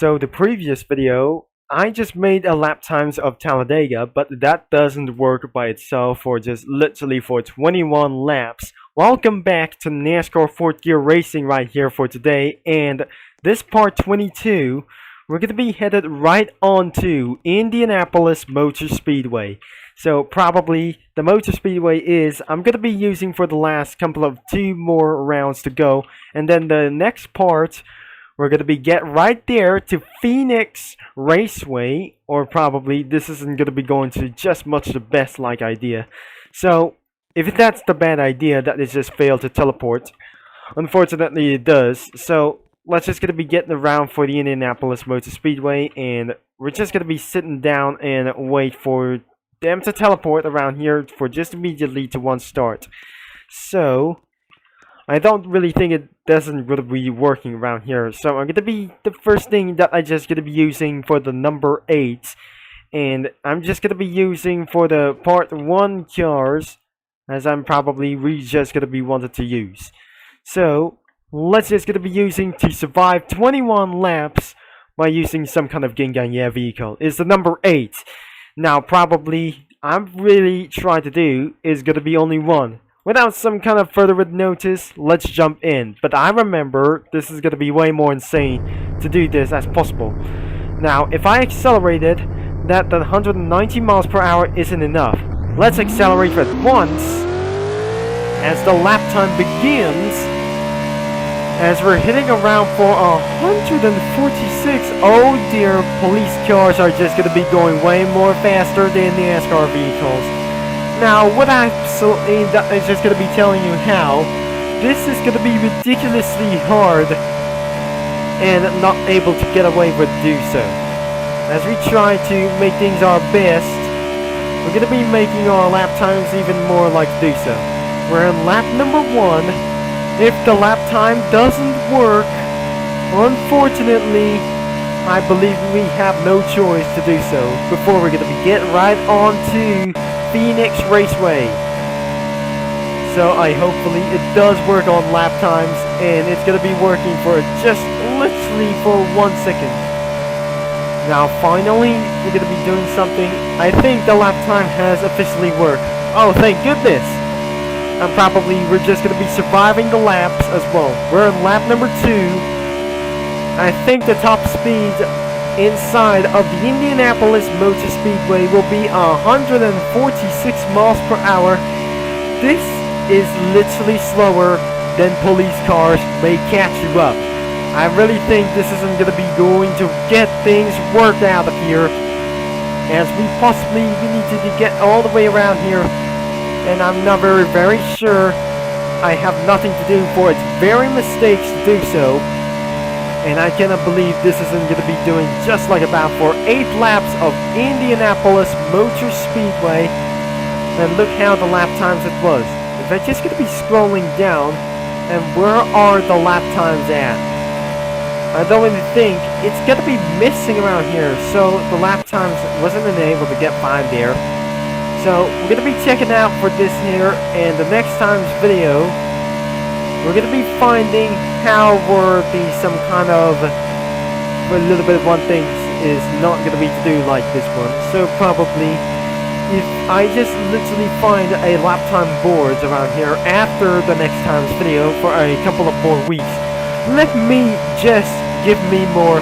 So the previous video, I just made a lap times of Talladega, but that doesn't work by itself for just literally for 21 laps. Welcome back to NASCAR 4th Gear Racing right here for today, and this part 22, we're going to be headed right on to Indianapolis Motor Speedway. So probably the Motor Speedway is, I'm going to be using for the last couple of 2 more rounds to go, and then the next part, we're going to be get right there to Phoenix Raceway, or probably this isn't going to be going to just much the best like idea. So if that's the bad idea, that is just failed to teleport. Unfortunately it does. So let's just going to be getting around for the Indianapolis Motor Speedway, and we're just going to be sitting down and wait for them to teleport around here for just immediately to one start. So I don't really think it doesn't really be working around here. So I'm going to be the first thing that I just going to be using for the number 8. And I'm just going to be using for the part 1 cars, as I'm probably just going to be wanted to use. So let's just going to be using to survive 21 laps by using some kind of Gingan vehicle. Is the number 8. Now probably I'm really trying to do is going to be only one. Without some kind of further notice, let's jump in. But I remember this is going to be way more insane to do this as possible. Now, if I accelerated, that the 190 miles per hour isn't enough. Let's accelerate at once as the lap time begins. As we're hitting around for 146. Oh dear, police cars are just going to be going way more faster than the NASCAR vehicles. Now, what absolutely that is just going to be telling you how this is going to be ridiculously hard and not able to get away with do so. As we try to make things our best, we're going to be making our lap times even more like do so. We're in lap number 1. If the lap time doesn't work, unfortunately, I believe we have no choice to do so before we're going to be getting right on to Phoenix Raceway. So hopefully it does work on lap times, and it's going to be working for just literally for 1 second. Now finally we're going to be doing something. I think the lap time has officially worked. Oh, thank goodness. And probably we're just going to be surviving the laps as well. We're in lap number 2. I think the top speed inside of the Indianapolis Motor Speedway will be 146 miles per hour. This is literally slower than police cars may catch you up. I really think this isn't going to be going to get things worked out of here, as we need to get all the way around here, and I'm not very sure. I have nothing to do for its very mistakes to do so. And I cannot believe this isn't going to be doing just like about for 8 laps of Indianapolis Motor Speedway. And look how the lap times it was. If I'm just going to be scrolling down, and where are the lap times at? I don't really think it's going to be missing around here. So the lap times wasn't able to get by there. So we're going to be checking out for this here, and the next time's video, we're going to be finding how were the some kind of a little bit of one thing is not going to be to do like this one. So probably if I just literally find a lap time boards around here after the next time's video for a couple of more weeks, let me just give me more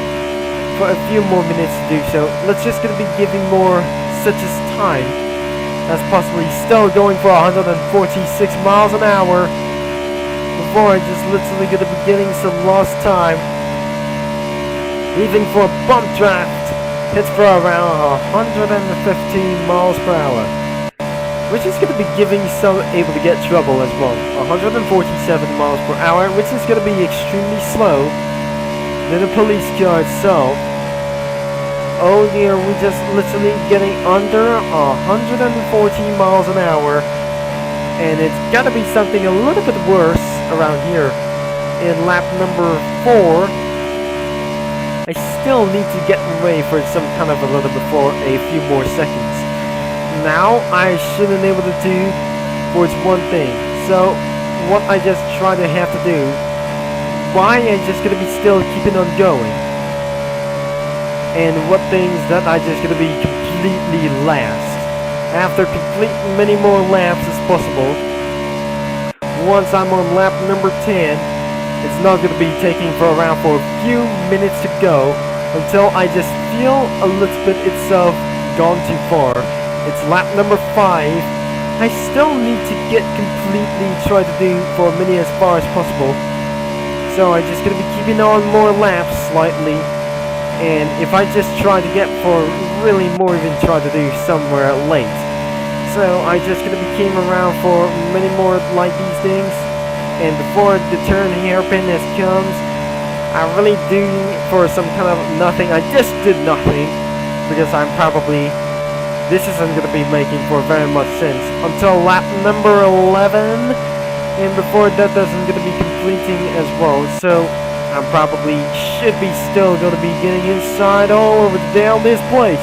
for a few more minutes to do so. Let's just going to be giving more such as time as possibly still going for 146 miles an hour. Before I just literally going to be getting some lost time. Even for a bump draft, it's for around 115 miles per hour. Which is going to be giving some able to get trouble as well. 147 miles per hour, which is going to be extremely slow than the police car itself. Oh dear, we're just literally getting under 114 miles an hour. And it's got to be something a little bit worse around here in lap number 4. I still need to get away for some kind of a little bit for a few more seconds. Now I shouldn't be able to do towards one thing. So what I just try to have to do, why I'm just going to be still keeping on going. and what things that I just gonna be completely last. After completing many more laps as possible, once I'm on lap number 10, it's not gonna be taking for around for a few minutes to go until I just feel a little bit itself gone too far. It's lap number 5. I still need to get completely try to do for many as far as possible. So I'm just gonna be keeping on more laps slightly. And if I just try to get for really more even try to do somewhere late. So I just gonna be came around for many more like these things. And before the turn hairpin as comes, I really do for some kind of nothing. I just did nothing because I'm probably this isn't gonna be making for very much sense until lap number 11, and before that doesn't gonna be completing as well. So I probably should be still gonna be getting inside all over down this place.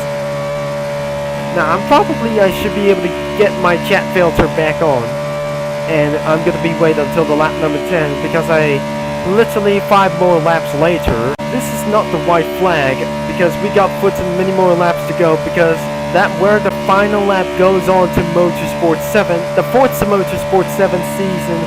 Now I should be able to get my chat filter back on, and I'm gonna be waiting until the lap number 10 because I literally 5 more laps later. This is not the white flag because we got many more laps to go because that where the final lap goes on to Motorsport 7. The Forza Motorsport 7 season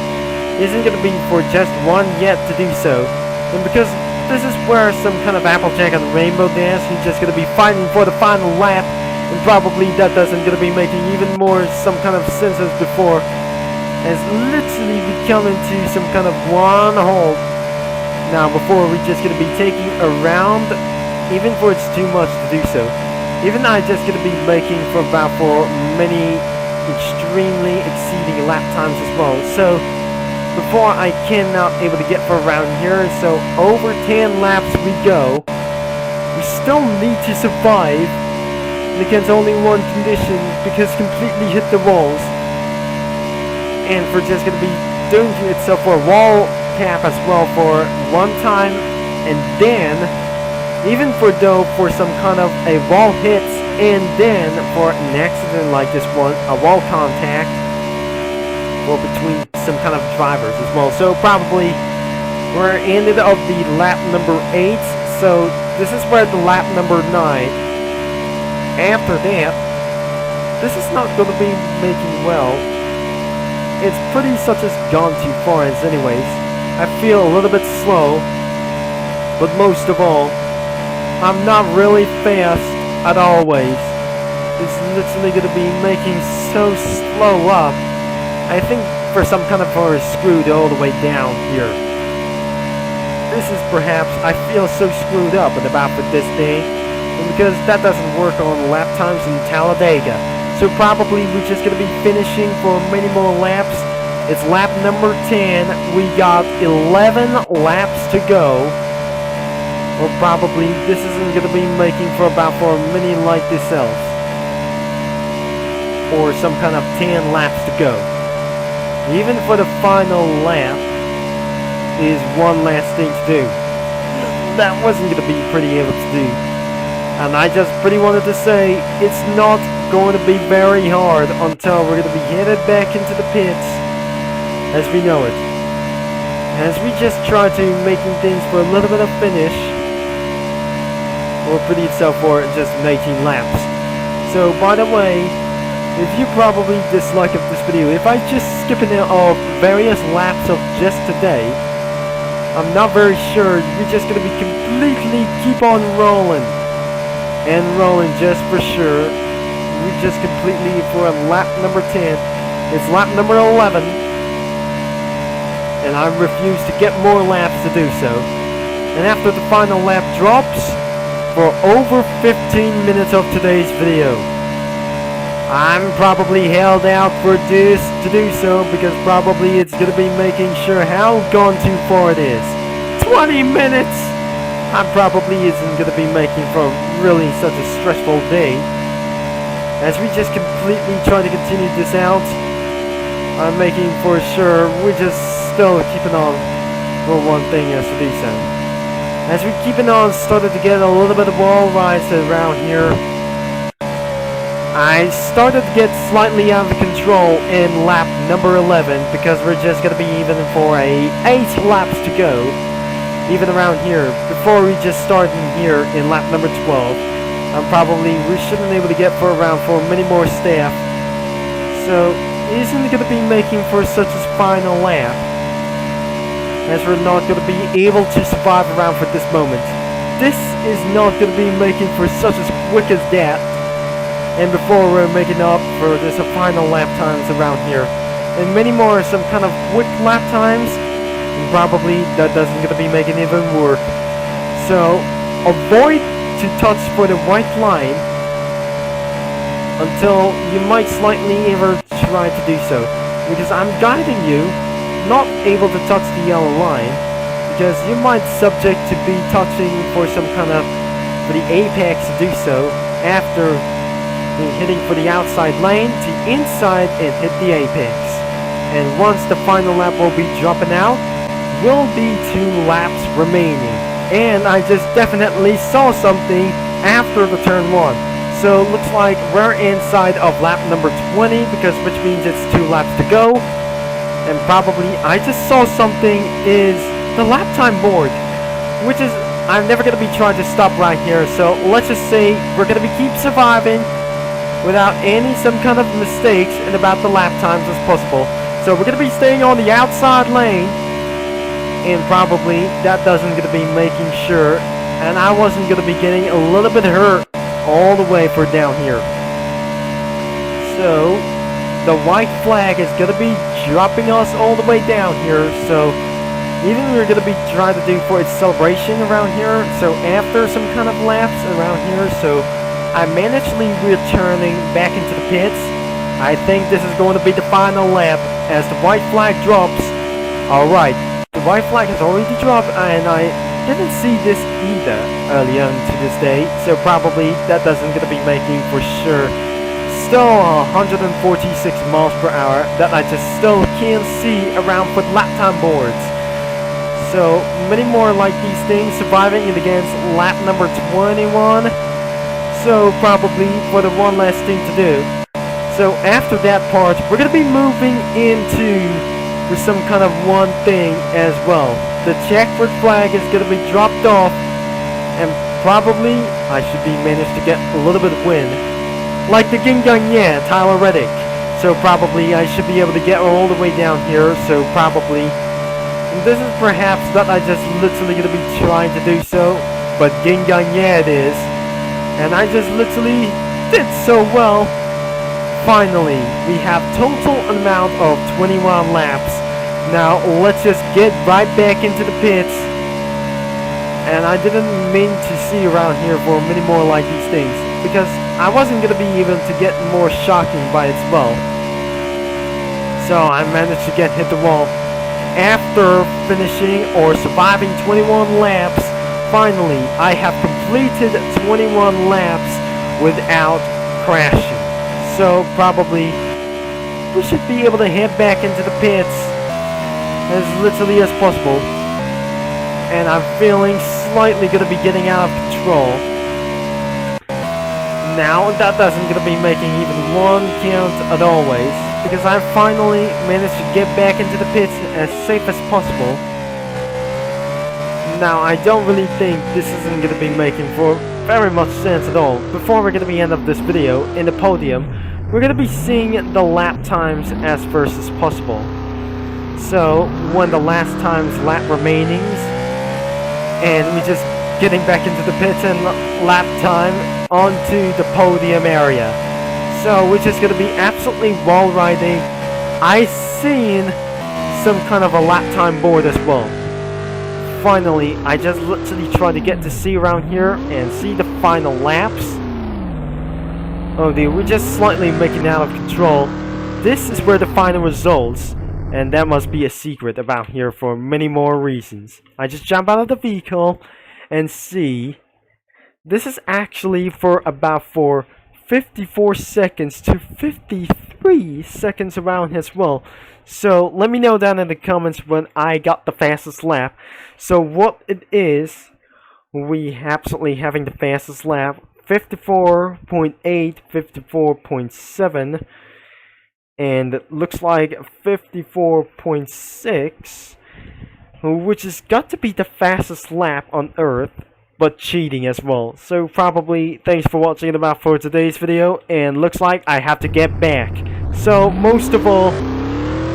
isn't going to be for just one yet to do so. And because this is where some kind of Applejack and Rainbow Dash, you're just going to be fighting for the final lap. And probably that doesn't going to be making even more some kind of sense as before. As literally we come into some kind of one hole. Now before we're just going to be taking around, even for it's too much to do so. Even I just gonna be making for many extremely exceeding lap times as well. So before I cannot able to get for around here, so over 10 laps we go. We still need to survive against only one condition because completely hit the walls. And we're just gonna be doing itself for a wall cap as well for one time, and then even for some kind of a wall hits, and then for an accident like this one, a wall contact, or between some kind of drivers as well. So probably we're ended of the lap number 8. So this is where the lap number 9. After that, this is not going to be making well. It's pretty such as gone too far as anyways. I feel a little bit slow, but most of all, I'm not really fast at always. It's literally gonna be making so slow up. I think for some kind of screwed all the way down here. This is perhaps, I feel so screwed up about for this day. And because that doesn't work on lap times in Talladega. So probably we're just gonna be finishing for many more laps. It's lap number 10. We got 11 laps to go. Or probably this isn't going to be making for a mini like this else. Or some kind of 10 laps to go. Even for the final lap is one last thing to do. That wasn't going to be pretty able to do. And I just pretty wanted to say it's not going to be very hard until we're going to be headed back into the pits as we know it. As we just try to making things for a little bit of finish. Or pretty itself for just 18 laps. So by the way, if you probably dislike of this video, if I just skipping it off various laps of just today, I'm not very sure. You're just gonna be completely keep on rolling and rolling just for sure. We just completely for a lap number 10. It's lap number 11, and I refuse to get more laps to do so. And after the final lap drops. For over 15 minutes of today's video. I'm probably held out for this to do so because probably it's gonna be making sure how gone too far it is. 20 minutes! I probably isn't gonna be making for really such a stressful day. As we just completely try to continue this out, I'm making for sure we're just still keeping on for one thing as to do so. As we keeping on, started to get a little bit of wall rides around here. I started to get slightly out of control in lap number 11 because we're just going to be even for 8 laps to go. even around here, before we just starting here in lap number 12. We shouldn't be able to get for around 4 many more staff. So, isn't going to be making for such a final lap, as we're not going to be able to survive around for this moment. This is not going to be making for such as quick as that. And before we're making up for this final lap times around here, and many more some kind of quick lap times, and probably that doesn't going to be making even work. So avoid to touch for the white line until you might slightly ever try to do so, because I'm guiding you not able to touch the yellow line, because you might subject to be touching for some kind of for the apex to do so after hitting for the outside lane to inside and hit the apex. And once the final lap will be dropping out, will be 2 laps remaining. And I just definitely saw something after the turn 1. So looks like we're inside of lap number 20, because which means it's 2 laps to go. And probably I just saw something is the lap time board, which is I'm never gonna be trying to stop right here. So let's just say we're gonna be keep surviving without some kind of mistakes in about the lap times as possible. So we're gonna be staying on the outside lane, and probably that doesn't gonna be making sure, and I wasn't gonna be getting a little bit hurt all the way for down here. So the white flag is gonna be dropping us all the way down here. So even we're gonna be trying to do for its celebration around here. So after some kind of laps around here, so I'm managedly returning back into the pits. I think this is going to be the final lap as the white flag drops. Alright, the white flag has already dropped, and I didn't see this either earlier into this day, so probably that doesn't gonna be making for sure. Still 146 miles per hour that I just still can't see around for the lap time boards. So many more like these things surviving in against lap number 21. So probably for the one last thing to do. So after that part, we're gonna be moving into some kind of one thing as well. The checkered flag is gonna be dropped off, and probably I should be managed to get a little bit of win, like the Gingagne, Tyler Reddick. So probably I should be able to get all the way down here. So probably, and this is perhaps that I just literally gonna be trying to do so, but Gingagne it is. And I just literally did so well. Finally, we have total amount of 21 laps. Now let's just get right back into the pits. And I didn't mean to see around here for many more like these things, because I wasn't gonna be able to get more shocking by its well. So I managed to get hit the wall. After finishing or surviving 21 laps, finally, I have completed 21 laps without crashing. So probably we should be able to head back into the pits as literally as possible. And I'm feeling slightly gonna be getting out of control. Now that doesn't gonna be making even one count at always, because I finally managed to get back into the pits as safe as possible. Now, I don't really think this isn't going to be making for very much sense at all. Before we're going to be end of this video, in the podium, we're going to be seeing the lap times as first as possible. So, when the last time's lap remainings, and we just getting back into the pits and lap time onto the podium area. So, which is going to be absolutely wall riding. I seen some kind of a lap time board as well. Finally, I just literally tried to get to see around here and see the final laps. Oh dude, we're just slightly making out of control. This is where the final results, and that must be a secret about here for many more reasons. I just jump out of the vehicle and see. This is actually for about 54 seconds to 53 seconds around as well. So let me know down in the comments when I got the fastest lap. So what it is, we absolutely having the fastest lap, 54.8, 54.7, and it looks like 54.6 which has got to be the fastest lap on Earth, but cheating as well. So probably thanks for watching it about for today's video, and looks like I have to get back. So most of all,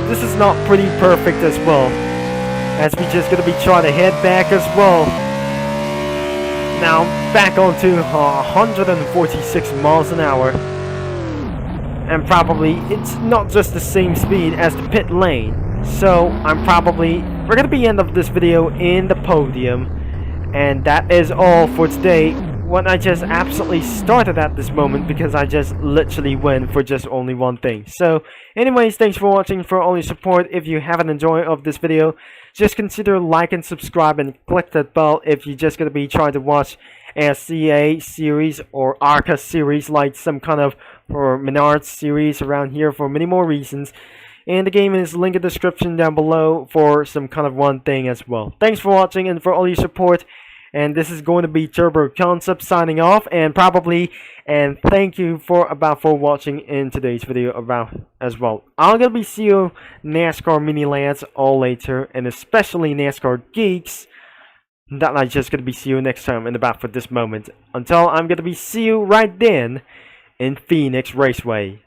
this is not pretty perfect as well, as we just gonna be trying to head back as well. Now back onto 146 miles an hour, and probably it's not just the same speed as the pit lane. So we're gonna be end of this video in the podium, and that is all for today. When I just absolutely started at this moment because I just literally went for just only one thing. So anyways, thanks for watching, for all your support. If you haven't enjoyed of this video, just consider like and subscribe and click that bell if you're just gonna be trying to watch a CA series or ARCA series, like some kind of or Menards series around here for many more reasons. And the game is linked in the description down below for some kind of one thing as well. Thanks for watching and for all your support. And this is going to be Turbo Concept signing off, and thank you for watching in today's video about as well. I'm gonna be seeing you NASCAR mini lads all later, and especially NASCAR geeks. That I'm just gonna be see you next time in about for this moment. Until I'm gonna be see you right then in Phoenix Raceway.